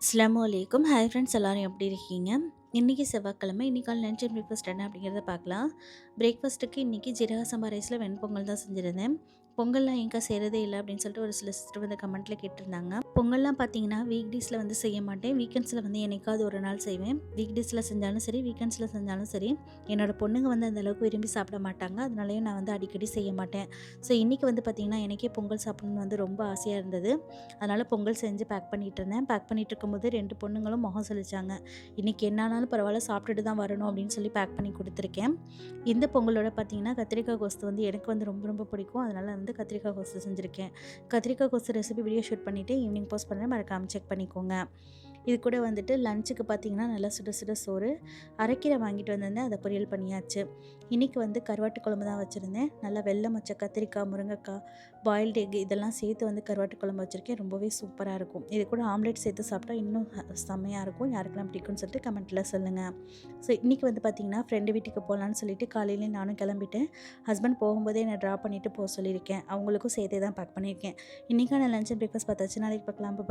அஸ்ஸலாமு அலைக்கும். Hi friends, எல்லாரும் எப்படி இருக்கீங்க? இன்றைக்கி செவ்வாய்க்கிழமை. இன்றைக்கான லன்ச் அண்ட் பிரேக்ஃபாஸ்ட் என்ன அப்படிங்கிறத பார்க்கலாம். பிரேக்ஃபாஸ்ட்டுக்கு இன்றைக்கி ஜீரக சம்பா ரைஸில் வெண்பொங்கல் தான் செஞ்சுருந்தேன். பொங்கல்லாம் ஏன்க்கா செய்கிறதே இல்லை அப்படின்னு சொல்லிட்டு ஒரு சில சிஸ்டர் வந்து கமெண்ட்டில் கேட்டிருந்தாங்க. பொங்கல்லாம் பார்த்தீங்கன்னா வீக் டேஸில் வந்து செய்ய மாட்டேன். வீக்கெண்ட்ஸில் வந்து என்னைக்காவது ஒரு நாள் செய்வேன். வீக் டேஸில் செஞ்சாலும் சரி, வீக்கெண்ட்ஸில் செஞ்சாலும் சரி, என்னோடய பொண்ணுங்க வந்து அந்த அளவுக்கு விரும்பி சாப்பிட மாட்டாங்க. அதனாலேயே நான் வந்து அடிக்கடி செய்ய மாட்டேன். ஸோ இன்றைக்கி வந்து பார்த்திங்கன்னா எனக்கே பொங்கல் சாப்பிடணும்னு வந்து ரொம்ப ஆசையாக இருந்தது. அதனால் பொங்கல் செஞ்சு பேக் பண்ணிகிட்டு இருந்தேன். பேக் பண்ணிகிட்டு இருக்கும்போது 2 பொண்ணுங்களும் முகம் சுளிச்சாங்க. இன்றைக்கி என்ன ஆனாலும் பரவாயில்ல, சாப்பிட்டுட்டு தான் வரணும் அப்படின்னு சொல்லி பேக் பண்ணி கொடுத்துருக்கேன். இந்த பொங்கலோட பார்த்திங்கன்னா கத்திரிக்காய் கோஸ்து வந்து எனக்கு வந்து ரொம்ப ரொம்ப பிடிக்கும். அதனால் வந்து கத்திரிக்காய் கோஸ்து செஞ்சுருக்கேன். கத்திரிக்காய் கோஸ்து ரெசிபி வீடியோ ஷூட் பண்ணிவிட்டு ஈவினிங் போஸ்ட் பண்ணுறேன், மறக்காமல் செக் பண்ணிக்கோங்க. இது கூட வந்துட்டு லஞ்சுக்கு பார்த்திங்கன்னா நல்லா சுட சுட சோறு, அரைக்கீரை வாங்கிட்டு வந்திருந்தேன், அதை பொரியல் பண்ணியாச்சு. இன்றைக்கி வந்து கருவாட்டு குழம்பு தான் வச்சுருந்தேன். நல்லா வெள்ளை மொச்சை, கத்திரிக்காய், முருங்கைக்காய், பாயில்டு எக் இதெல்லாம் சேர்த்து வந்து கருவாட்டு குழம்பு வச்சுருக்கேன். ரொம்பவே சூப்பராக இருக்கும். இது கூட ஆம்லேட் சேர்த்து சாப்பிட்டா இன்னும் செம்மையாக இருக்கும். யாருக்கெல்லாம் பிடிக்கும்னு சொல்லிட்டு கமெண்ட்டில் சொல்லுங்கள். ஸோ இன்றைக்கி வந்து பார்த்திங்கன்னா ஃப்ரெண்டு வீட்டுக்கு போகலான்னு சொல்லிட்டு காலையிலே நானும் கிளம்பிட்டேன். ஹஸ்பண்ட் போகும்போதே என்னை ட்ராப் பண்ணிவிட்டு போக சொல்லியிருக்கேன். அவங்களுக்கும் சேர்த்தே தான் பேக் பண்ணியிருக்கேன். இன்றைக்கான லஞ்ச் அண்ட் பிரேக்ஃபாஸ்ட் பார்த்தாச்சு. நாளைக்கு பார்க்கலாம். பாய்.